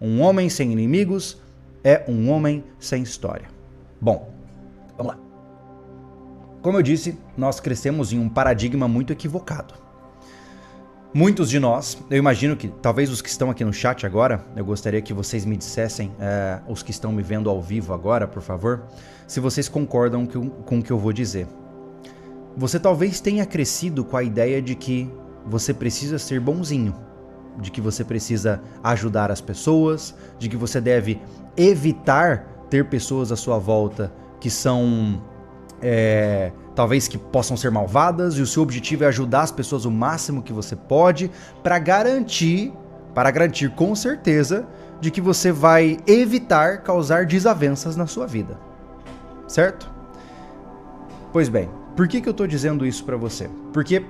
Um homem sem inimigos é um homem sem história. Bom, vamos lá. Como eu disse, nós crescemos em um paradigma muito equivocado. Muitos de nós, eu imagino que talvez os que estão aqui no chat agora, eu gostaria que vocês me dissessem, os que estão me vendo ao vivo agora, por favor, se vocês concordam com o que eu vou dizer. Você talvez tenha crescido com a ideia de que você precisa ser bonzinho, de que você precisa ajudar as pessoas, de que você deve evitar ter pessoas à sua volta que são... talvez que possam ser malvadas, e o seu objetivo é ajudar as pessoas o máximo que você pode para garantir com certeza de que você vai evitar causar desavenças na sua vida. Certo? Pois bem, por que eu estou dizendo isso para você? Porque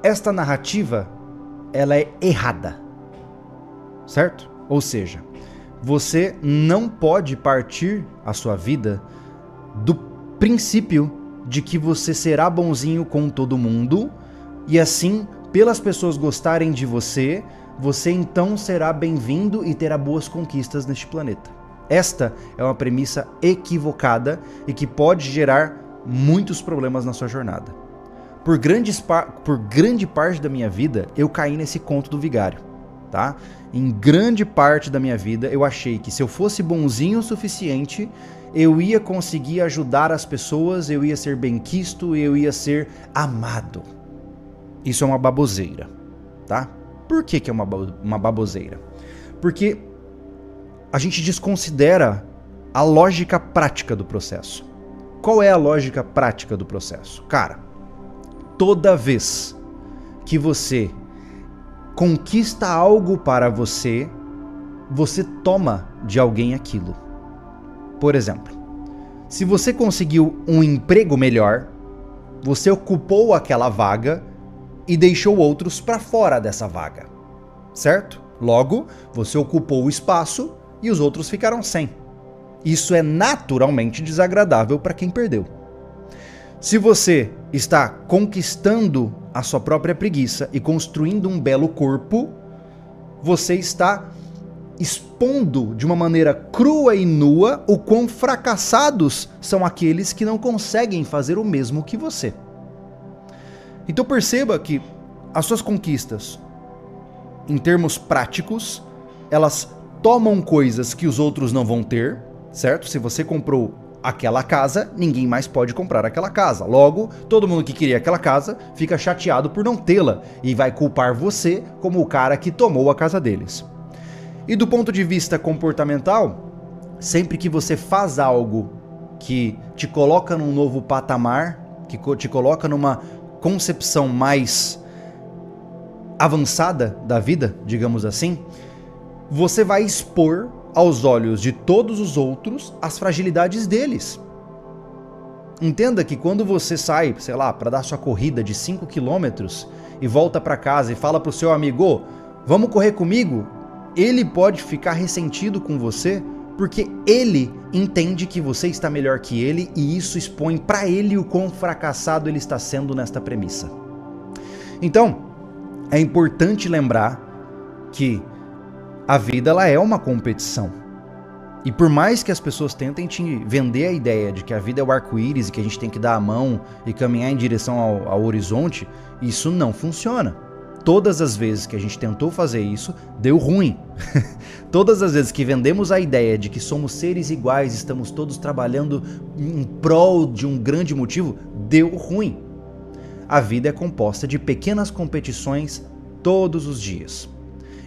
esta narrativa, ela é errada. Certo? Ou seja, você não pode partir a sua vida do princípio de que você será bonzinho com todo mundo e assim, pelas pessoas gostarem de você, você então será bem-vindo e terá boas conquistas neste planeta. Esta é uma premissa equivocada e que pode gerar muitos problemas na sua jornada. Por grande parte da minha vida, eu caí nesse conto do vigário, tá? Em grande parte da minha vida, eu achei que se eu fosse bonzinho o suficiente, eu ia conseguir ajudar as pessoas, eu ia ser benquisto, eu ia ser amado. Isso é uma baboseira, tá? Por que é uma baboseira? Porque a gente desconsidera a lógica prática do processo. Qual é a lógica prática do processo? Cara, toda vez que você conquista algo para você, você toma de alguém aquilo. Por exemplo, se você conseguiu um emprego melhor, você ocupou aquela vaga e deixou outros para fora dessa vaga, certo? Logo, você ocupou o espaço e os outros ficaram sem. Isso é naturalmente desagradável para quem perdeu. Se você está conquistando a sua própria preguiça e construindo um belo corpo, você está expondo de uma maneira crua e nua o quão fracassados são aqueles que não conseguem fazer o mesmo que você. Então perceba que as suas conquistas, em termos práticos, elas tomam coisas que os outros não vão ter, certo? Se você comprou aquela casa, ninguém mais pode comprar aquela casa. Logo, todo mundo que queria aquela casa fica chateado por não tê-la e vai culpar você como o cara que tomou a casa deles. E do ponto de vista comportamental, sempre que você faz algo que te coloca num novo patamar, que te coloca numa concepção mais avançada da vida, digamos assim, você vai expor aos olhos de todos os outros as fragilidades deles. Entenda que quando você sai, sei lá, para dar sua corrida de 5 km e volta para casa e fala pro seu amigo, vamos correr comigo? Ele pode ficar ressentido com você porque ele entende que você está melhor que ele e isso expõe para ele o quão fracassado ele está sendo nesta premissa. Então, é importante lembrar que a vida ela é uma competição. E por mais que as pessoas tentem te vender a ideia de que a vida é o arco-íris e que a gente tem que dar a mão e caminhar em direção ao horizonte, isso não funciona. Todas as vezes que a gente tentou fazer isso, deu ruim. Todas as vezes que vendemos a ideia de que somos seres iguais, estamos todos trabalhando em prol de um grande motivo, deu ruim. A vida é composta de pequenas competições todos os dias.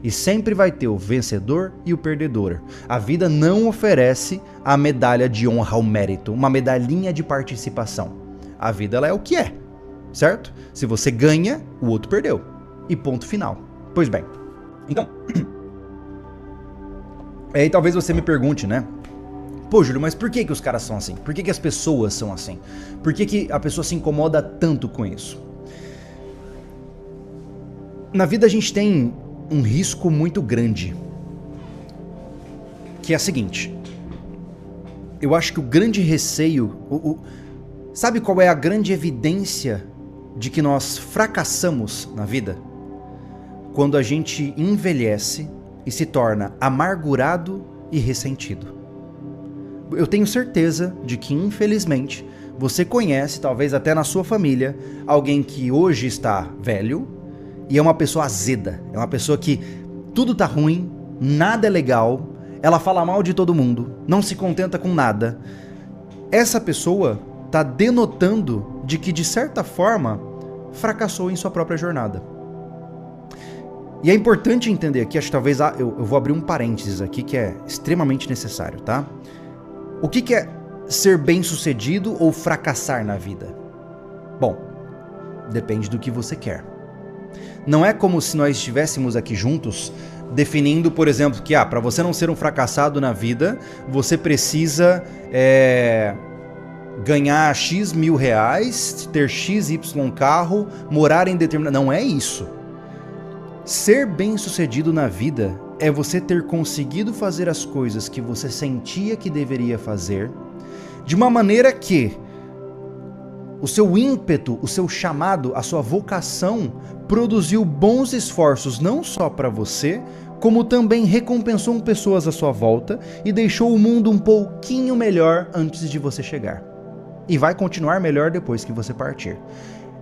E sempre vai ter o vencedor e o perdedor. A vida não oferece a medalha de honra ao mérito, uma medalhinha de participação. A vida ela é o que é, certo? Se você ganha, o outro perdeu. E ponto final. Pois bem, então... Aí talvez você me pergunte, né? Pô, Júlio, mas por que os caras são assim? Por que as pessoas são assim? Por que a pessoa se incomoda tanto com isso? Na vida a gente tem um risco muito grande, que é o seguinte. Eu acho que o grande receio... Sabe qual é a grande evidência de que nós fracassamos na vida? Quando a gente envelhece e se torna amargurado e ressentido. Eu tenho certeza de que, infelizmente, você conhece, talvez até na sua família, alguém que hoje está velho e é uma pessoa azeda, é uma pessoa que tudo tá ruim, nada é legal, ela fala mal de todo mundo, não se contenta com nada. Essa pessoa tá denotando de que, de certa forma, fracassou em sua própria jornada. E é importante entender aqui, acho que talvez eu vou abrir um parênteses aqui que é extremamente necessário, tá? O que é ser bem-sucedido ou fracassar na vida? Bom, depende do que você quer. Não é como se nós estivéssemos aqui juntos definindo, por exemplo, que para você não ser um fracassado na vida, você precisa ganhar X mil reais, ter XY carro, morar em determinado... Não é isso. Ser bem-sucedido na vida é você ter conseguido fazer as coisas que você sentia que deveria fazer, de uma maneira que o seu ímpeto, o seu chamado, a sua vocação produziu bons esforços não só para você, como também recompensou pessoas à sua volta e deixou o mundo um pouquinho melhor antes de você chegar. E vai continuar melhor depois que você partir.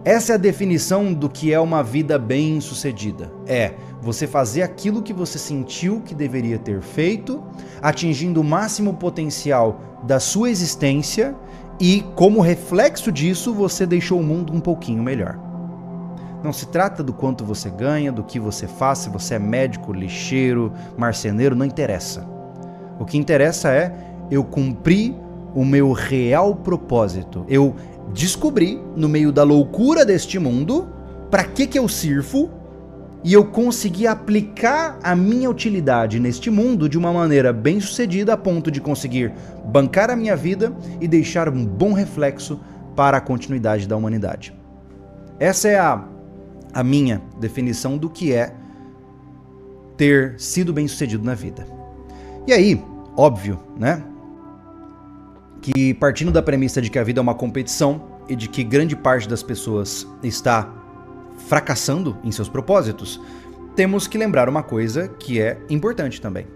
Essa é a definição do que é uma vida bem-sucedida. É você fazer aquilo que você sentiu que deveria ter feito, atingindo o máximo potencial da sua existência e, como reflexo disso, você deixou o mundo um pouquinho melhor. Não se trata do quanto você ganha, do que você faz, se você é médico, lixeiro, marceneiro, não interessa. O que interessa é eu cumprir o meu real propósito. Eu descobri, no meio da loucura deste mundo, para que eu sirvo, e eu consegui aplicar a minha utilidade neste mundo de uma maneira bem sucedida a ponto de conseguir bancar a minha vida e deixar um bom reflexo para a continuidade da humanidade. Essa é a minha definição do que é ter sido bem sucedido na vida. E aí, óbvio, né? Que partindo da premissa de que a vida é uma competição e de que grande parte das pessoas está fracassando em seus propósitos, temos que lembrar uma coisa que é importante também.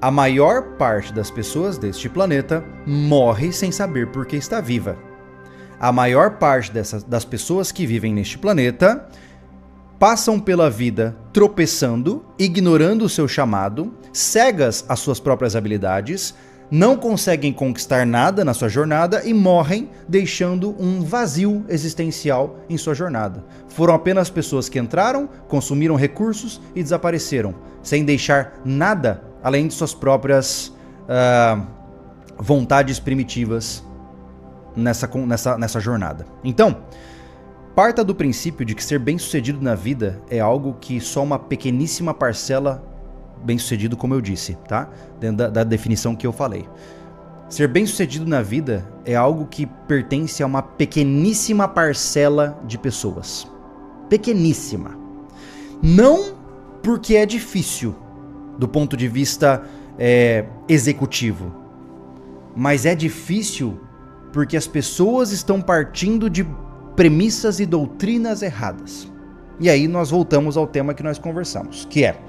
A maior parte das pessoas deste planeta morre sem saber por que está viva. A maior parte das pessoas que vivem neste planeta passam pela vida tropeçando, ignorando o seu chamado, cegas às suas próprias habilidades, não conseguem conquistar nada na sua jornada e morrem deixando um vazio existencial em sua jornada. Foram apenas pessoas que entraram, consumiram recursos e desapareceram, sem deixar nada além de suas próprias vontades primitivas nessa jornada. Então, parta do princípio de que ser bem-sucedido na vida é algo que só uma pequeníssima parcela bem-sucedido, como eu disse, tá? Dentro da definição que eu falei. Ser bem-sucedido na vida é algo que pertence a uma pequeníssima parcela de pessoas. Pequeníssima. Não porque é difícil, do ponto de vista executivo, mas é difícil porque as pessoas estão partindo de premissas e doutrinas erradas. E aí nós voltamos ao tema que nós conversamos, que é: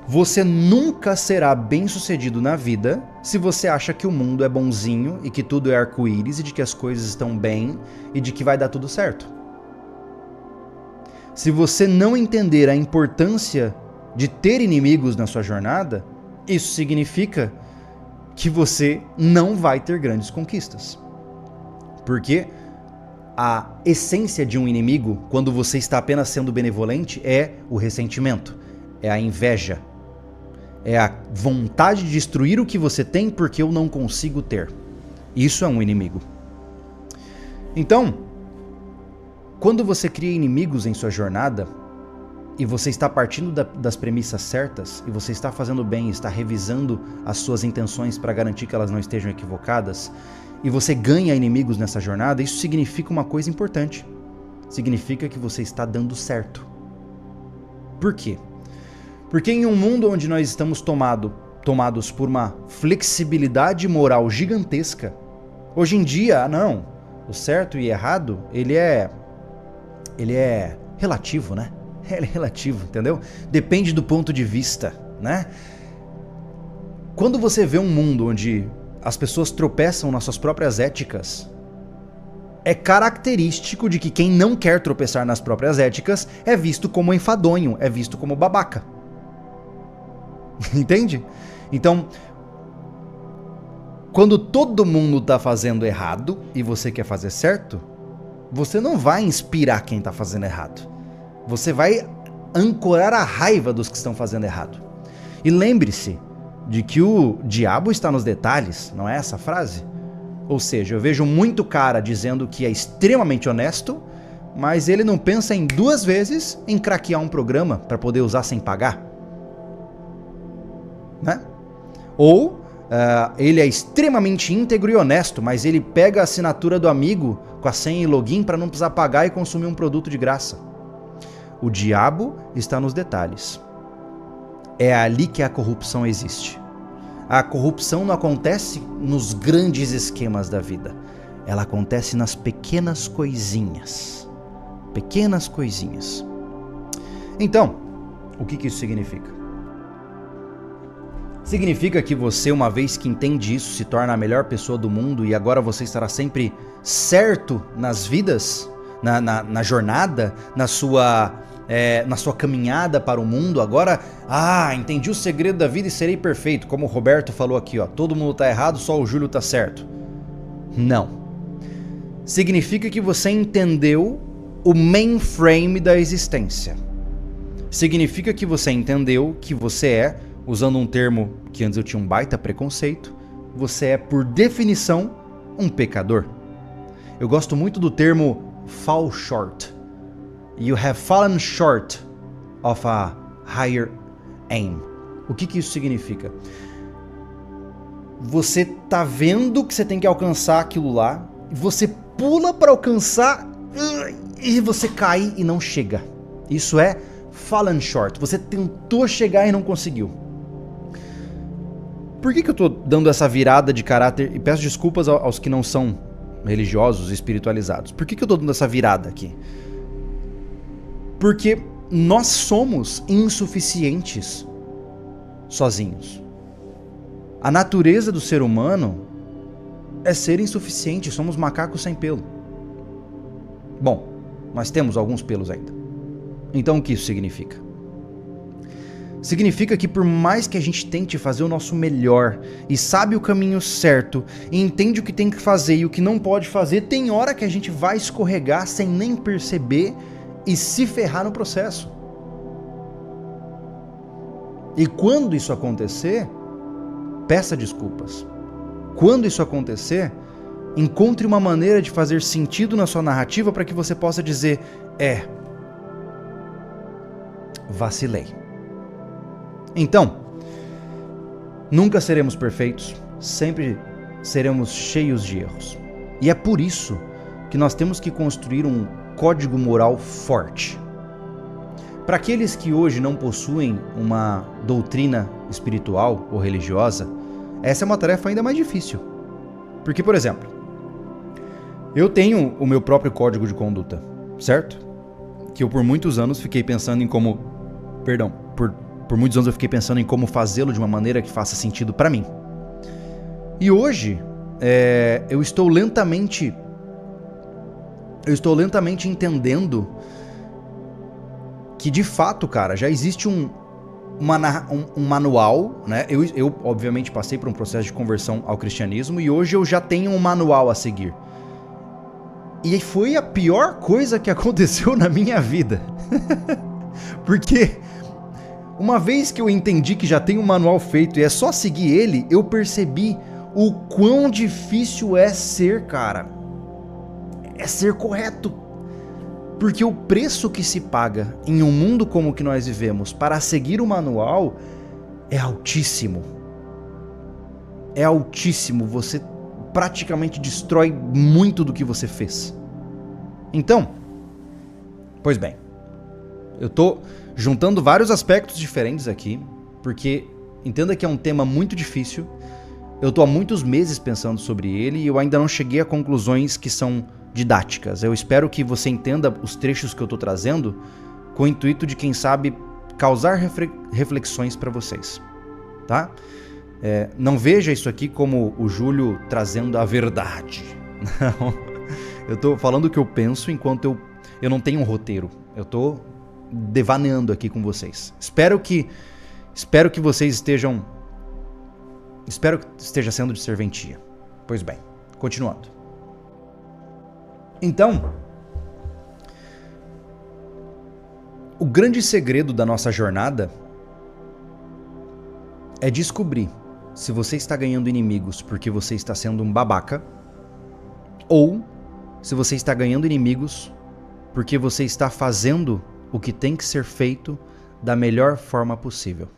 você nunca será bem-sucedido na vida se você acha que o mundo é bonzinho e que tudo é arco-íris e de que as coisas estão bem e de que vai dar tudo certo. Se você não entender a importância de ter inimigos na sua jornada, isso significa que você não vai ter grandes conquistas. Porque a essência de um inimigo, quando você está apenas sendo benevolente, é o ressentimento, é a inveja. É a vontade de destruir o que você tem porque eu não consigo ter. Isso é um inimigo. Então, quando você cria inimigos em sua jornada, e você está partindo das premissas certas, e você está fazendo bem, está revisando as suas intenções para garantir que elas não estejam equivocadas, e você ganha inimigos nessa jornada, isso significa uma coisa importante. Significa que você está dando certo. Por quê? Porque em um mundo onde nós estamos tomados por uma flexibilidade moral gigantesca, hoje em dia, o certo e errado, ele é relativo, né? é relativo, entendeu? Depende do ponto de vista, né? Quando você vê um mundo onde as pessoas tropeçam nas suas próprias éticas, é característico de que quem não quer tropeçar nas próprias éticas é visto como enfadonho, é visto como babaca. Entende? Então, quando todo mundo tá fazendo errado e você quer fazer certo, você não vai inspirar quem tá fazendo errado. Você vai ancorar a raiva dos que estão fazendo errado. E lembre-se de que o diabo está nos detalhes, não é essa a frase? Ou seja, eu vejo muito cara dizendo que é extremamente honesto, mas ele não pensa em 2 vezes em craquear um programa para poder usar sem pagar. Né? Ou ele é extremamente íntegro e honesto, mas ele pega a assinatura do amigo com a senha e login para não precisar pagar e consumir um produto de graça. O diabo está nos detalhes. É ali que a corrupção existe. A corrupção não acontece nos grandes esquemas da vida. Ela acontece nas pequenas coisinhas. Pequenas coisinhas. Então, o que isso significa? Significa que você, uma vez que entende isso, se torna a melhor pessoa do mundo e agora você estará sempre certo nas vidas, na jornada, na sua caminhada para o mundo. Agora, entendi o segredo da vida e serei perfeito. Como o Roberto falou aqui, ó, todo mundo tá errado, só o Júlio tá certo. Não. Significa que você entendeu o mainframe da existência. Significa que você entendeu que você é, usando um termo que antes eu tinha um baita preconceito, você é, por definição, um pecador. Eu gosto muito do termo fall short. You have fallen short of a higher aim. O que isso significa? Você tá vendo que você tem que alcançar aquilo lá, você pula para alcançar e você cai e não chega. Isso é fallen short. Você tentou chegar e não conseguiu. Por que eu tô dando essa virada de caráter? E peço desculpas aos que não são religiosos, espiritualizados. Por que eu tô dando essa virada aqui? Porque nós somos insuficientes sozinhos. A natureza do ser humano é ser insuficiente, somos macacos sem pelo. Bom, nós temos alguns pelos ainda. Então o que isso significa? Significa que por mais que a gente tente fazer o nosso melhor e sabe o caminho certo e entende o que tem que fazer e o que não pode fazer, tem hora que a gente vai escorregar sem nem perceber e se ferrar no processo. E quando isso acontecer, peça desculpas. Quando isso acontecer, encontre uma maneira de fazer sentido na sua narrativa para que você possa dizer: vacilei. Então, nunca seremos perfeitos, sempre seremos cheios de erros. E é por isso que nós temos que construir um código moral forte. Para aqueles que hoje não possuem uma doutrina espiritual ou religiosa, essa é uma tarefa ainda mais difícil. Porque, por exemplo, eu tenho o meu próprio código de conduta, certo? Que eu por muitos anos fiquei pensando em como... Por muitos anos eu fiquei pensando em como fazê-lo de uma maneira que faça sentido para mim. E hoje, eu estou lentamente entendendo que, de fato, cara, já existe um manual, né? Eu, obviamente, passei por um processo de conversão ao cristianismo e hoje eu já tenho um manual a seguir. E foi a pior coisa que aconteceu na minha vida. Porque uma vez que eu entendi que já tem um manual feito e é só seguir ele, eu percebi o quão difícil é ser, cara. É ser correto. Porque o preço que se paga em um mundo como o que nós vivemos para seguir o manual é altíssimo. É altíssimo. Você praticamente destrói muito do que você fez. Então, pois bem, eu tô juntando vários aspectos diferentes aqui, porque entenda que é um tema muito difícil. Eu tô há muitos meses pensando sobre ele e eu ainda não cheguei a conclusões que são didáticas. Eu espero que você entenda os trechos que eu tô trazendo com o intuito de, quem sabe, causar reflexões para vocês, tá? Não veja isso aqui como o Júlio trazendo a verdade. Não, eu tô falando o que eu penso enquanto eu não tenho um roteiro. Eu tô devaneando aqui com vocês. Espero que vocês estejam... Espero que esteja sendo de serventia. Pois bem, continuando. Então, o grande segredo da nossa jornada é descobrir se você está ganhando inimigos porque você está sendo um babaca ou se você está ganhando inimigos porque você está fazendo o que tem que ser feito da melhor forma possível.